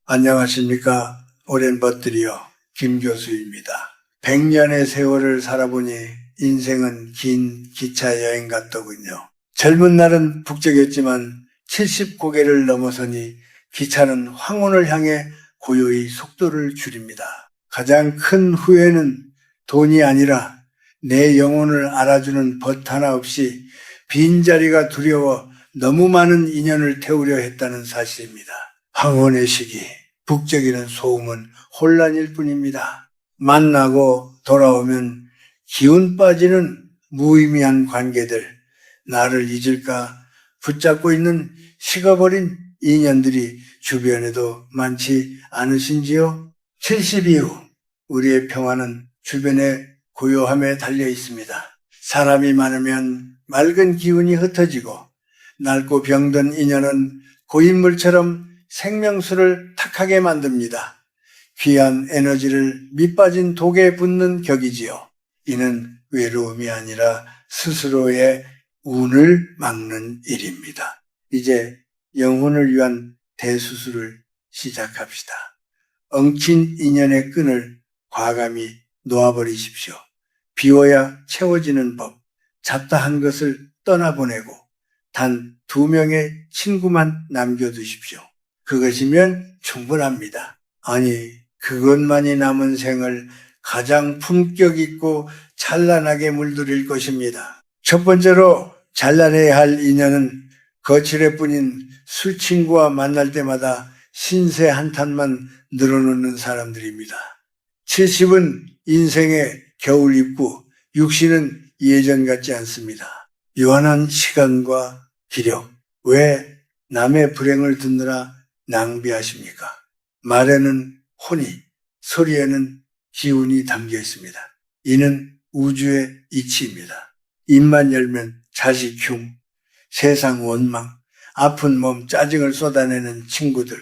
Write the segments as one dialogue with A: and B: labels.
A: 안녕하십니까. 오랜 벗들이요. 김 교수입니다. 100년의 세월을 살아보니 인생은 긴 기차 여행 같더군요. 젊은 날은 북적였지만 70고개를 넘어서니 기차는 황혼을 향해 고요히 속도를 줄입니다. 가장 큰 후회는 돈이 아니라 내 영혼을 알아주는 벗 하나 없이 빈자리가 두려워 너무 많은 인연을 태우려 했다는 사실입니다. 황혼의 시기, 북적이는 소음은 혼란일 뿐입니다. 만나고 돌아오면 기운 빠지는 무의미한 관계들, 나를 잊을까 붙잡고 있는 식어버린 인연들이 주변에도 많지 않으신지요? 70 이후 우리의 평화는 주변의 고요함에 달려 있습니다. 사람이 많으면 맑은 기운이 흩어지고 낡고 병든 인연은 고인물처럼 생명수를 탁하게 만듭니다. 귀한 에너지를 밑빠진 독에 붓는 격이지요. 이는 외로움이 아니라 스스로의 운을 막는 일입니다. 이제 영혼을 위한 대수술을 시작합시다. 엉킨 인연의 끈을 과감히 놓아버리십시오. 비워야 채워지는 법, 잡다한 것을 떠나보내고 단 2명의 친구만 남겨두십시오. 그것이면 충분합니다. 아니, 그것만이 남은 생을 가장 품격 있고 찬란하게 물들일 것입니다. 첫 번째로 잘라내야 할 인연은 거칠애 뿐인 술 친구와 만날 때마다 신세 한탄만 늘어놓는 사람들입니다. 70은 인생의 겨울 입구, 60은 예전 같지 않습니다. 유한한 시간과 기력, 왜 남의 불행을 듣느라 낭비하십니까? 말에는 혼이, 소리에는 기운이 담겨 있습니다. 이는 우주의 이치입니다. 입만 열면 자식 흉, 세상 원망, 아픈 몸 짜증을 쏟아내는 친구들.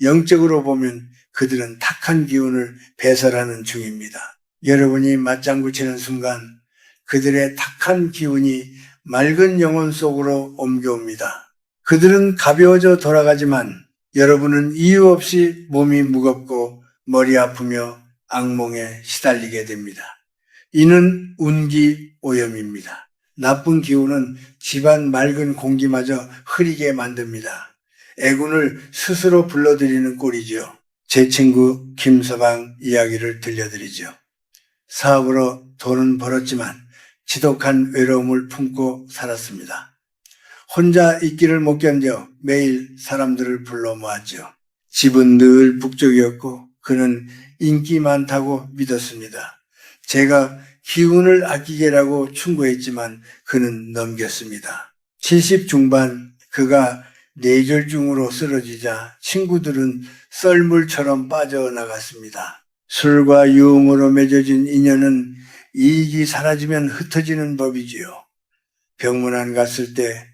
A: 영적으로 보면 그들은 탁한 기운을 배설하는 중입니다. 여러분이 맞장구 치는 순간 그들의 탁한 기운이 맑은 영혼 속으로 옮겨옵니다. 그들은 가벼워져 돌아가지만 여러분은 이유 없이 몸이 무겁고 머리 아프며 악몽에 시달리게 됩니다. 이는 운기 오염입니다. 나쁜 기운은 집안 맑은 공기마저 흐리게 만듭니다. 애군을 스스로 불러들이는 꼴이죠. 제 친구 김서방 이야기를 들려드리죠. 사업으로 돈은 벌었지만 지독한 외로움을 품고 살았습니다. 혼자 있기를 못 견뎌 매일 사람들을 불러 모았죠. 집은 늘 북적이었고 그는 인기 많다고 믿었습니다. 제가 기운을 아끼게라고 충고했지만 그는 넘겼습니다. 70 중반 그가 뇌졸중으로 쓰러지자 친구들은 썰물처럼 빠져나갔습니다. 술과 유흥으로 맺어진 인연은 이익이 사라지면 흩어지는 법이지요. 병문안 갔을 때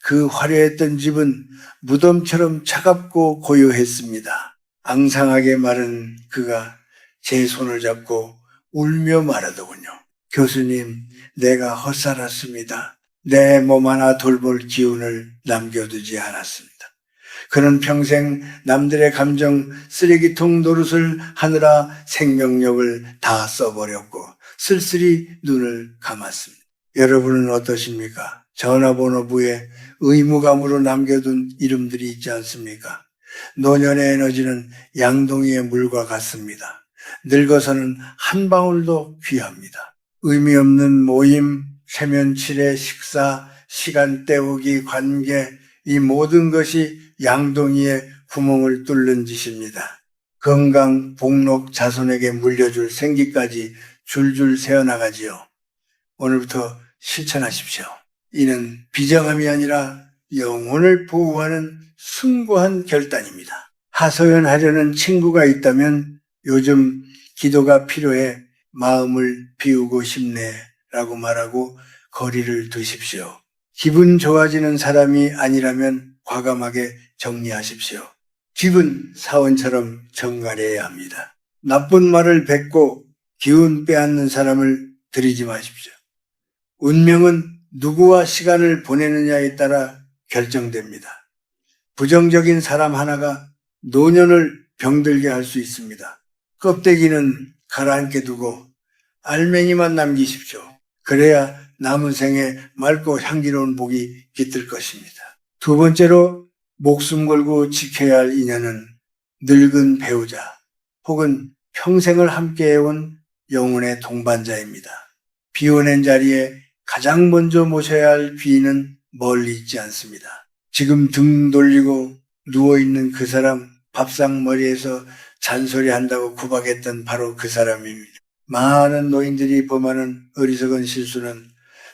A: 그 화려했던 집은 무덤처럼 차갑고 고요했습니다. 앙상하게 마른 그가 제 손을 잡고 울며 말하더군요. 교수님, 내가 헛살았습니다. 내 몸 하나 돌볼 기운을 남겨두지 않았습니다. 그는 평생 남들의 감정 쓰레기통 노릇을 하느라 생명력을 다 써버렸고 쓸쓸히 눈을 감았습니다. 여러분은 어떠십니까? 전화번호부에 의무감으로 남겨둔 이름들이 있지 않습니까? 노년의 에너지는 양동이의 물과 같습니다. 늙어서는 한 방울도 귀합니다. 의미 없는 모임, 세면칠의 식사, 시간 때우기, 관계, 이 모든 것이 양동이의 구멍을 뚫는 짓입니다. 건강, 복록, 자손에게 물려줄 생기까지 줄줄 새어나가지요. 오늘부터 실천하십시오. 이는 비정함이 아니라 영혼을 보호하는 숭고한 결단입니다. 하소연하려는 친구가 있다면 요즘 기도가 필요해 마음을 비우고 싶네 라고 말하고 거리를 두십시오. 기분 좋아지는 사람이 아니라면 과감하게 정리하십시오. 집은 사원처럼 정갈해야 합니다. 나쁜 말을 뱉고 기운 빼앗는 사람을 들이지 마십시오. 운명은 누구와 시간을 보내느냐에 따라 결정됩니다. 부정적인 사람 하나가 노년을 병들게 할 수 있습니다. 껍데기는 가라앉게 두고 알맹이만 남기십시오. 그래야 남은 생에 맑고 향기로운 복이 깃들 것입니다. 두 번째로 목숨 걸고 지켜야 할 인연은 늙은 배우자 혹은 평생을 함께해온 영혼의 동반자입니다. 비워낸 자리에 가장 먼저 모셔야 할 귀인은 멀리 있지 않습니다. 지금 등 돌리고 누워있는 그 사람, 밥상 머리에서 잔소리한다고 구박했던 바로 그 사람입니다. 많은 노인들이 범하는 어리석은 실수는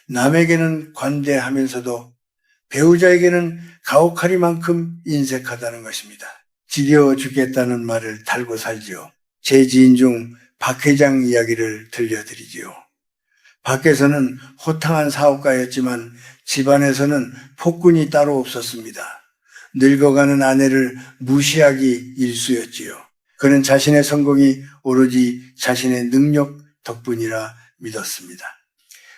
A: 남에게는 관대하면서도 배우자에게는 가혹하리만큼 인색하다는 것입니다. 지겨워 죽겠다는 말을 달고 살지요. 제 지인 중 박 회장 이야기를 들려드리지요. 밖에서는 호탕한 사업가였지만 집안에서는 폭군이 따로 없었습니다. 늙어가는 아내를 무시하기 일쑤였지요. 그는 자신의 성공이 오로지 자신의 능력 덕분이라 믿었습니다.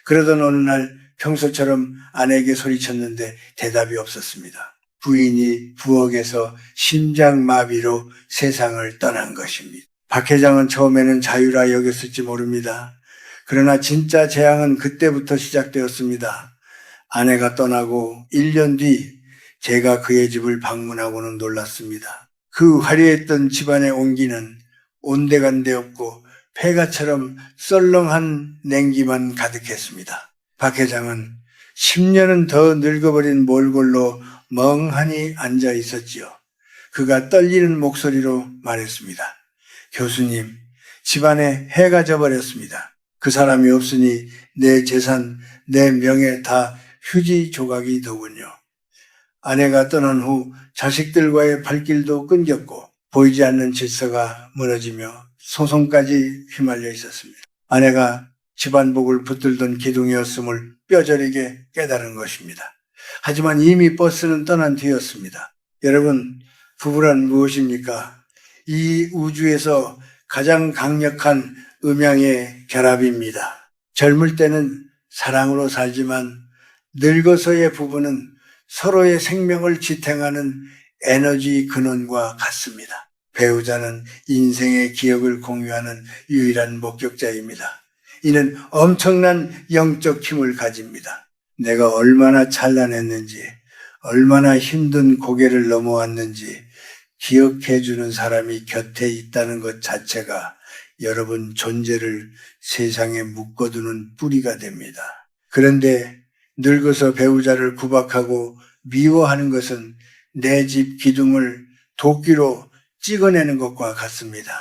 A: 그러던 어느 날 평소처럼 아내에게 소리쳤는데 대답이 없었습니다. 부인이 부엌에서 심장마비로 세상을 떠난 것입니다. 박 회장은 처음에는 자유라 여겼을지 모릅니다. 그러나 진짜 재앙은 그때부터 시작되었습니다. 아내가 떠나고 1년 뒤 제가 그의 집을 방문하고는 놀랐습니다. 그 화려했던 집안의 온기는 온데간데 없고 폐가처럼 썰렁한 냉기만 가득했습니다. 박 회장은 10년은 더 늙어버린 몰골로 멍하니 앉아 있었지요. 그가 떨리는 목소리로 말했습니다. 교수님, 집안에 해가 져버렸습니다. 그 사람이 없으니 내 재산, 내 명예 다 휴지 조각이 더군요. 아내가 떠난 후 자식들과의 발길도 끊겼고 보이지 않는 질서가 무너지며 소송까지 휘말려 있었습니다. 아내가 집안복을 붙들던 기둥이었음을 뼈저리게 깨달은 것입니다. 하지만 이미 버스는 떠난 뒤였습니다. 여러분, 부부란 무엇입니까? 이 우주에서 가장 강력한 음양의 결합입니다. 젊을 때는 사랑으로 살지만 늙어서의 부부는 서로의 생명을 지탱하는 에너지 근원과 같습니다. 배우자는 인생의 기억을 공유하는 유일한 목격자입니다. 이는 엄청난 영적 힘을 가집니다. 내가 얼마나 찬란했는지, 얼마나 힘든 고개를 넘어왔는지 기억해주는 사람이 곁에 있다는 것 자체가 여러분 존재를 세상에 묶어두는 뿌리가 됩니다. 그런데 늙어서 배우자를 구박하고 미워하는 것은 내 집 기둥을 도끼로 찍어내는 것과 같습니다.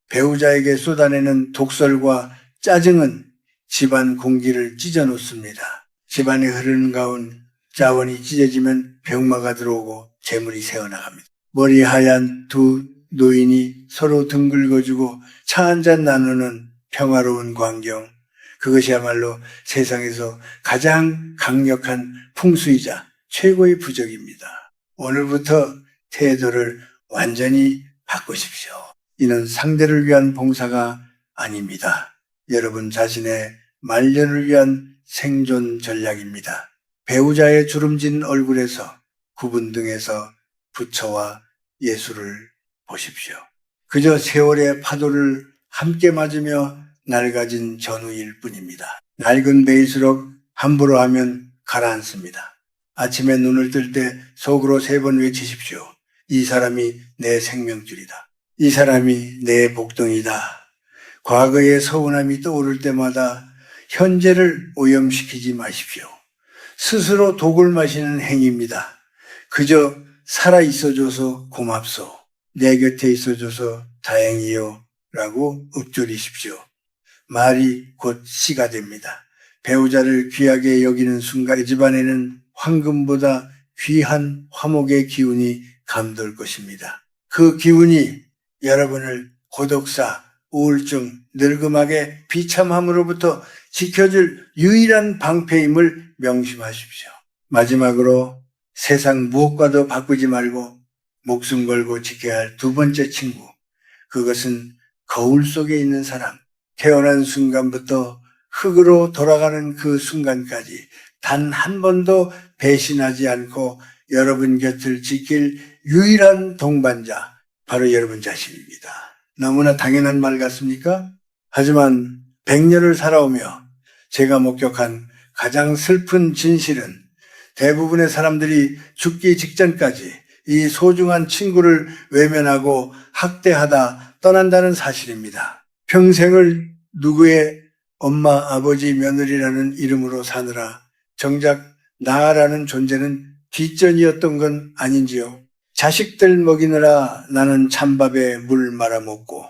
A: 배우자에게 쏟아내는 독설과 짜증은 집안 공기를 찢어놓습니다. 집안에 흐르는 가운 자원이 찢어지면 병마가 들어오고 재물이 새어나갑니다. 머리 하얀 두 노인이 서로 등 긁어주고 차 한잔 나누는 평화로운 광경, 그것이야말로 세상에서 가장 강력한 풍수이자 최고의 부적입니다. 오늘부터 태도를 완전히 바꾸십시오. 이는 상대를 위한 봉사가 아닙니다. 여러분 자신의 말년을 위한 생존 전략입니다. 배우자의 주름진 얼굴에서 굽은 등에서 부처와 예수를 보십시오. 그저 세월의 파도를 함께 맞으며 낡아진 전우일 뿐입니다. 낡은 배일수록 함부로 하면 가라앉습니다. 아침에 눈을 뜰 때 속으로 3번 외치십시오. 이 사람이 내 생명줄이다. 이 사람이 내 복덩이다. 과거의 서운함이 떠오를 때마다 현재를 오염시키지 마십시오. 스스로 독을 마시는 행위입니다. 그저 살아 있어줘서 고맙소. 내 곁에 있어줘서 다행이요. 라고 읊조리십시오. 말이 곧 시가 됩니다. 배우자를 귀하게 여기는 순간 집안에는 황금보다 귀한 화목의 기운이 감돌 것입니다. 그 기운이 여러분을 고독사, 우울증, 늙음하게 비참함으로부터 지켜줄 유일한 방패임을 명심하십시오. 마지막으로 세상 무엇과도 바꾸지 말고 목숨 걸고 지켜야 할 두 번째 친구, 그것은 거울 속에 있는 사람. 태어난 순간부터 흙으로 돌아가는 그 순간까지 단 한 번도 배신하지 않고 여러분 곁을 지킬 유일한 동반자, 바로 여러분 자신입니다. 너무나 당연한 말 같습니까? 하지만 100년을 살아오며 제가 목격한 가장 슬픈 진실은 대부분의 사람들이 죽기 직전까지 이 소중한 친구를 외면하고 학대하다 떠난다는 사실입니다. 평생을 누구의 엄마, 아버지, 며느리라는 이름으로 사느라 정작 나라는 존재는 뒷전이었던 건 아닌지요. 자식들 먹이느라 나는 찬밥에 물 말아먹고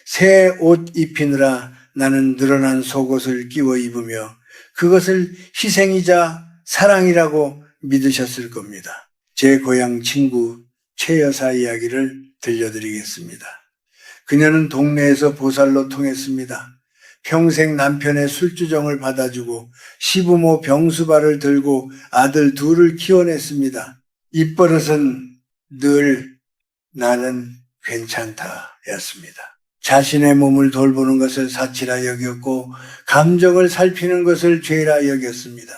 A: 새 옷 입히느라 나는 늘어난 속옷을 끼워 입으며 그것을 희생이자 사랑이라고 믿으셨을 겁니다. 제 고향 친구 최 여사 이야기를 들려드리겠습니다. 그녀는 동네에서 보살로 통했습니다. 평생 남편의 술주정을 받아주고 시부모 병수발을 들고 아들 둘을 키워냈습니다. 입버릇은 늘 나는 괜찮다 였습니다. 자신의 몸을 돌보는 것을 사치라 여겼고 감정을 살피는 것을 죄라 여겼습니다.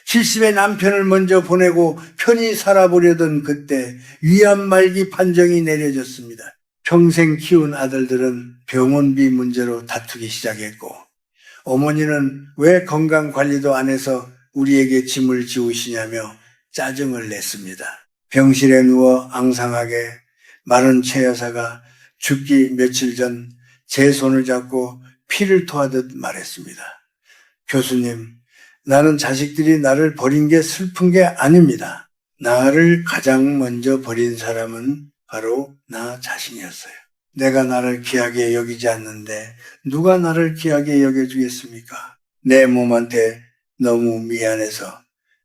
A: 70의 남편을 먼저 보내고 편히 살아보려던 그때 위암 말기 판정이 내려졌습니다. 평생 키운 아들들은 병원비 문제로 다투기 시작했고 어머니는 왜 건강관리도 안 해서 우리에게 짐을 지우시냐며 짜증을 냈습니다. 병실에 누워 앙상하게 마른 최 여사가 죽기 며칠 전 제 손을 잡고 피를 토하듯 말했습니다. 교수님, 나는 자식들이 나를 버린 게 슬픈 게 아닙니다. 나를 가장 먼저 버린 사람은 바로 나 자신이었어요. 내가 나를 귀하게 여기지 않는데 누가 나를 귀하게 여겨주겠습니까? 내 몸한테 너무 미안해서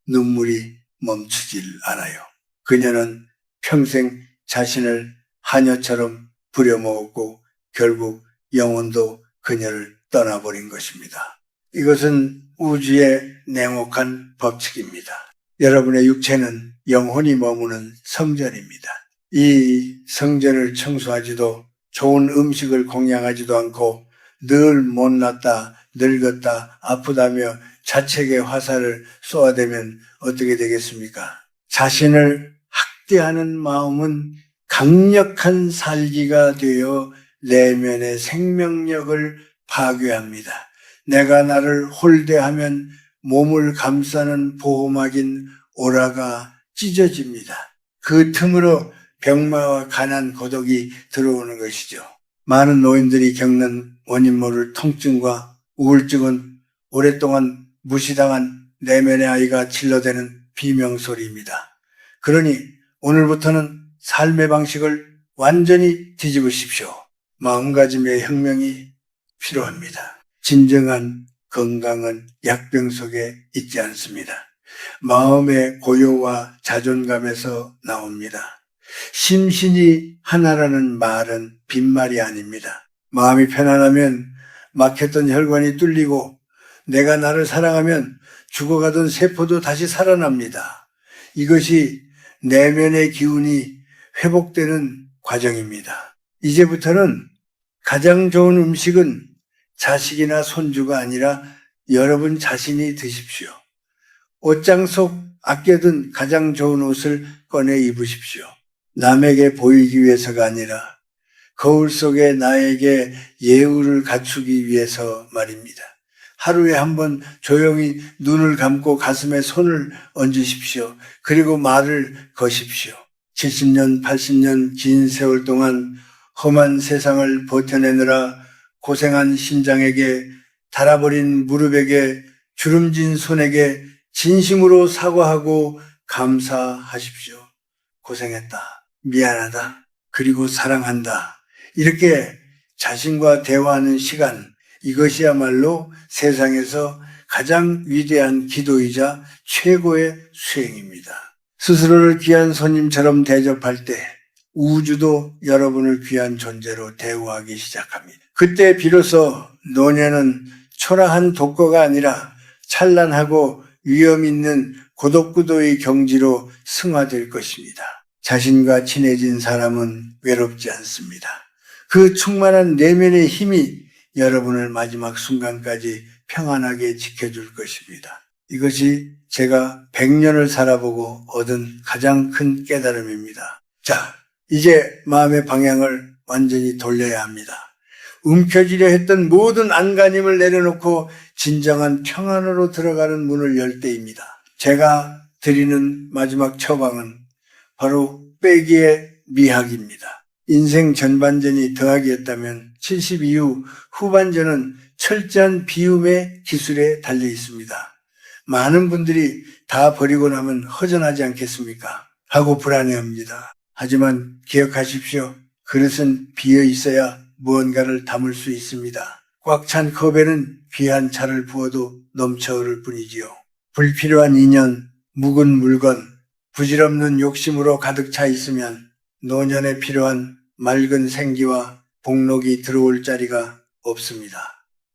A: 눈물이 멈추질 않아요. 그녀는 평생 자신을 하녀처럼 부려먹었고 결국 영혼도 그녀를 떠나버린 것입니다. 이것은 우주의 냉혹한 법칙입니다. 여러분의 육체는 영혼이 머무는 성전입니다. 이 성전을 청소하지도 좋은 음식을 공양하지도 않고 늘 못났다, 늙었다, 아프다며 자책의 화살을 쏘아대면 어떻게 되겠습니까? 자신을 학대하는 마음은 강력한 살기가 되어 내면의 생명력을 파괴합니다. 내가 나를 홀대하면 몸을 감싸는 보호막인 오라가 찢어집니다. 그 틈으로 병마와 가난, 고독이 들어오는 것이죠. 많은 노인들이 겪는 원인 모를 통증과 우울증은 오랫동안 무시당한 내면의 아이가 질러대는 비명소리입니다. 그러니 오늘부터는 삶의 방식을 완전히 뒤집으십시오. 마음가짐의 혁명이 필요합니다. 진정한 건강은 약병 속에 있지 않습니다. 마음의 고요와 자존감에서 나옵니다. 심신이 하나라는 말은 빈말이 아닙니다. 마음이 편안하면 막혔던 혈관이 뚫리고 내가 나를 사랑하면 죽어가던 세포도 다시 살아납니다. 이것이 내면의 기운이 회복되는 과정입니다. 이제부터는 가장 좋은 음식은 자식이나 손주가 아니라 여러분 자신이 드십시오. 옷장 속 아껴둔 가장 좋은 옷을 꺼내 입으십시오. 남에게 보이기 위해서가 아니라 거울 속에 나에게 예우를 갖추기 위해서 말입니다. 하루에 한 번 조용히 눈을 감고 가슴에 손을 얹으십시오. 그리고 말을 거십시오. 70년, 80년 긴 세월 동안 험한 세상을 버텨내느라 고생한 심장에게, 닳아버린 무릎에게, 주름진 손에게 진심으로 사과하고 감사하십시오. 고생했다. 미안하다. 그리고 사랑한다. 이렇게 자신과 대화하는 시간, 이것이야말로 세상에서 가장 위대한 기도이자 최고의 수행입니다. 스스로를 귀한 손님처럼 대접할 때 우주도 여러분을 귀한 존재로 대우하기 시작합니다. 그때 비로소 노년은 초라한 독거가 아니라 찬란하고 위험 있는 고독구도의 경지로 승화될 것입니다. 자신과 친해진 사람은 외롭지 않습니다. 그 충만한 내면의 힘이 여러분을 마지막 순간까지 평안하게 지켜줄 것입니다. 이것이 제가 100년을 살아보고 얻은 가장 큰 깨달음입니다. 자, 이제 마음의 방향을 완전히 돌려야 합니다. 움켜쥐려 했던 모든 안간힘을 내려놓고 진정한 평안으로 들어가는 문을 열 때입니다. 제가 드리는 마지막 처방은 바로 빼기의 미학입니다. 인생 전반전이 더하기였다면 70 이후 후반전은 철저한 비움의 기술에 달려 있습니다. 많은 분들이 다 버리고 나면 허전하지 않겠습니까? 하고 불안해합니다. 하지만 기억하십시오. 그릇은 비어 있어야 무언가를 담을 수 있습니다. 꽉 찬 컵에는 귀한 차를 부어도 넘쳐 흐를 뿐이지요. 불필요한 인연, 묵은 물건, 부질없는 욕심으로 가득 차 있으면 노년에 필요한 맑은 생기와 복록이 들어올 자리가 없습니다.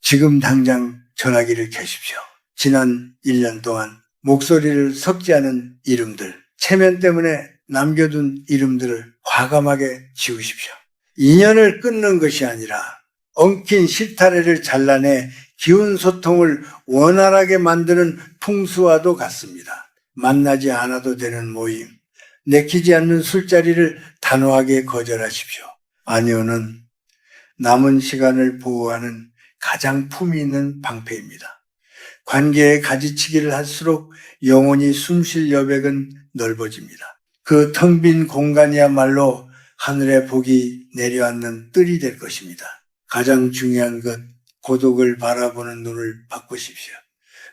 A: 지금 당장 전화기를 켜십시오. 지난 1년 동안 목소리를 섞지 않은 이름들, 체면 때문에 남겨둔 이름들을 과감하게 지우십시오. 인연을 끊는 것이 아니라 엉킨 실타래를 잘라내 기운 소통을 원활하게 만드는 풍수와도 같습니다. 만나지 않아도 되는 모임, 내키지 않는 술자리를 단호하게 거절하십시오. 아니오는 남은 시간을 보호하는 가장 품이 있는 방패입니다. 관계의 가지치기를 할수록 영혼이 숨쉴 여백은 넓어집니다. 그 텅 빈 공간이야말로 하늘의 복이 내려앉는 뜰이 될 것입니다. 가장 중요한 것, 고독을 바라보는 눈을 바꾸십시오.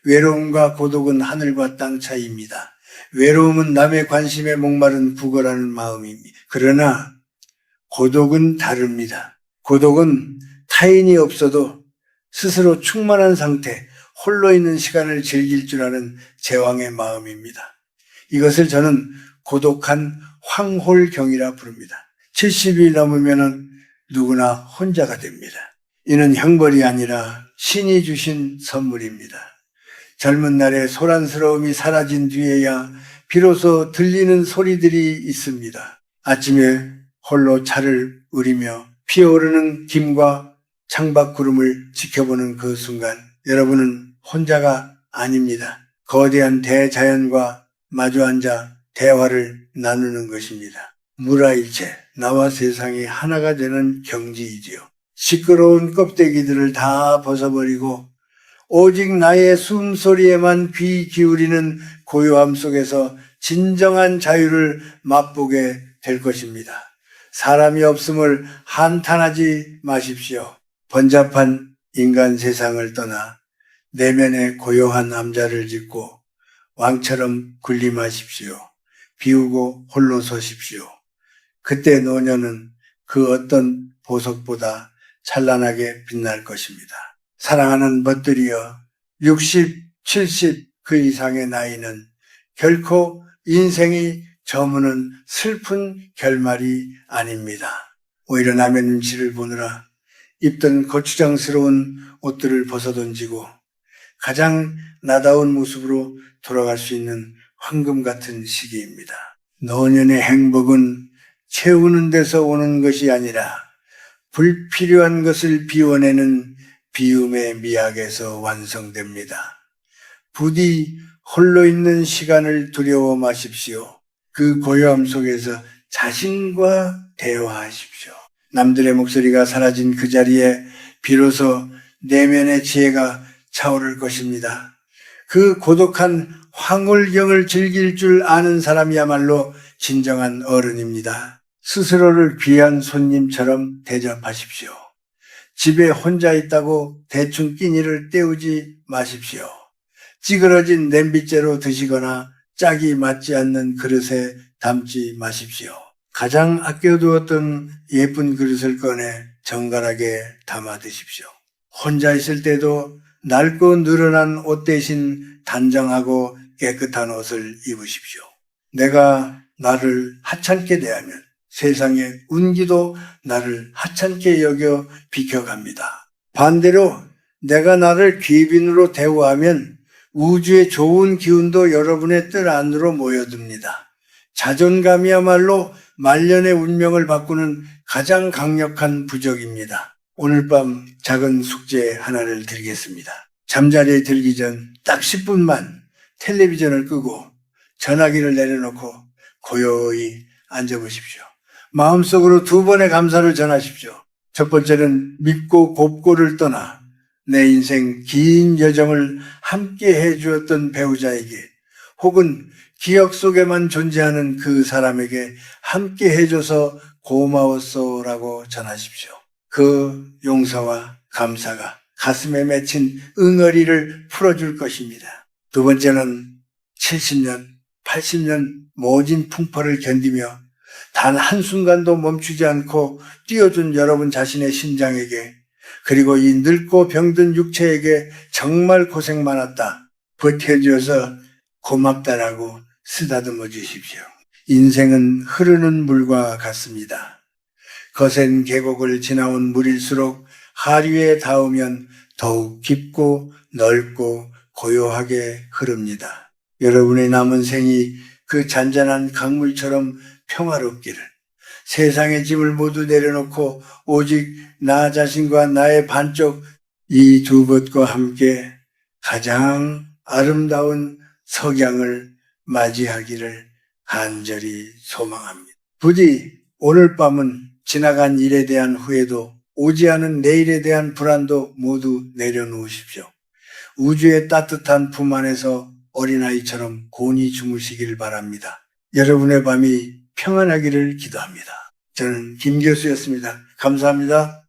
A: 외로움과 고독은 하늘과 땅 차이입니다. 외로움은 남의 관심에 목마른 구걸하는 마음입니다. 그러나 고독은 다릅니다. 고독은 타인이 없어도 스스로 충만한 상태, 홀로 있는 시간을 즐길 줄 아는 제왕의 마음입니다. 이것을 저는 고독한 황홀경이라 부릅니다. 70이 넘으면 누구나 혼자가 됩니다. 이는 형벌이 아니라 신이 주신 선물입니다. 젊은 날의 소란스러움이 사라진 뒤에야 비로소 들리는 소리들이 있습니다. 아침에 홀로 차를 우리며 피어오르는 김과 창밖구름을 지켜보는 그 순간 여러분은 혼자가 아닙니다. 거대한 대자연과 마주 앉아 대화를 나누는 것입니다. 무라일체, 나와 세상이 하나가 되는 경지이지요. 시끄러운 껍데기들을 다 벗어버리고 오직 나의 숨소리에만 귀 기울이는 고요함 속에서 진정한 자유를 맛보게 될 것입니다. 사람이 없음을 한탄하지 마십시오. 번잡한 인간 세상을 떠나 내면의 고요한 암자를 짓고 왕처럼 군림하십시오. 비우고 홀로 서십시오. 그때 노년은 그 어떤 보석보다 찬란하게 빛날 것입니다. 사랑하는 벗들이여 60, 70 그 이상의 나이는 결코 인생이 저무는 슬픈 결말이 아닙니다. 오히려 남의 눈치를 보느라 입던 고추장스러운 옷들을 벗어던지고 가장 나다운 모습으로 돌아갈 수 있는 황금 같은 시기입니다. 노년의 행복은 채우는 데서 오는 것이 아니라 불필요한 것을 비워내는 비움의 미학에서 완성됩니다. 부디 홀로 있는 시간을 두려워 마십시오. 그 고요함 속에서 자신과 대화하십시오. 남들의 목소리가 사라진 그 자리에 비로소 내면의 지혜가 차오를 것입니다. 그 고독한 황홀경을 즐길 줄 아는 사람이야말로 진정한 어른입니다. 스스로를 귀한 손님처럼 대접하십시오. 집에 혼자 있다고 대충 끼니를 때우지 마십시오. 찌그러진 냄비째로 드시거나 짝이 맞지 않는 그릇에 담지 마십시오. 가장 아껴두었던 예쁜 그릇을 꺼내 정갈하게 담아 드십시오. 혼자 있을 때도 낡고 늘어난 옷 대신 단정하고 깨끗한 옷을 입으십시오. 내가 나를 하찮게 대하면 세상의 운기도 나를 하찮게 여겨 비켜갑니다. 반대로 내가 나를 귀빈으로 대우하면 우주의 좋은 기운도 여러분의 뜰 안으로 모여듭니다. 자존감이야말로 말년의 운명을 바꾸는 가장 강력한 부적입니다. 오늘 밤 작은 숙제 하나를 드리겠습니다. 잠자리에 들기 전 딱 10분만 텔레비전을 끄고 전화기를 내려놓고 고요히 앉아보십시오. 마음속으로 두 번의 감사를 전하십시오. 첫 번째는 믿고 곱고를 떠나 내 인생 긴 여정을 함께 해주었던 배우자에게 혹은 기억 속에만 존재하는 그 사람에게 함께 해줘서 고마웠소라고 전하십시오. 그 용서와 감사가 가슴에 맺힌 응어리를 풀어줄 것입니다. 두 번째는 70년, 80년 모진 풍파를 견디며 단 한순간도 멈추지 않고 뛰어준 여러분 자신의 심장에게 그리고 이 늙고 병든 육체에게 정말 고생 많았다. 버텨줘서 고맙다라고 쓰다듬어 주십시오. 인생은 흐르는 물과 같습니다. 거센 계곡을 지나온 물일수록 하류에 닿으면 더욱 깊고 넓고 고요하게 흐릅니다. 여러분의 남은 생이 그 잔잔한 강물처럼 평화롭기를, 세상의 짐을 모두 내려놓고 오직 나 자신과 나의 반쪽 이 두 벗과 함께 가장 아름다운 석양을 맞이하기를 간절히 소망합니다. 부디 오늘 밤은 지나간 일에 대한 후회도 오지 않은 내일에 대한 불안도 모두 내려놓으십시오. 우주의 따뜻한 품 안에서 어린아이처럼 곤히 주무시길 바랍니다. 여러분의 밤이 평안하기를 기도합니다. 저는 김 교수였습니다. 감사합니다.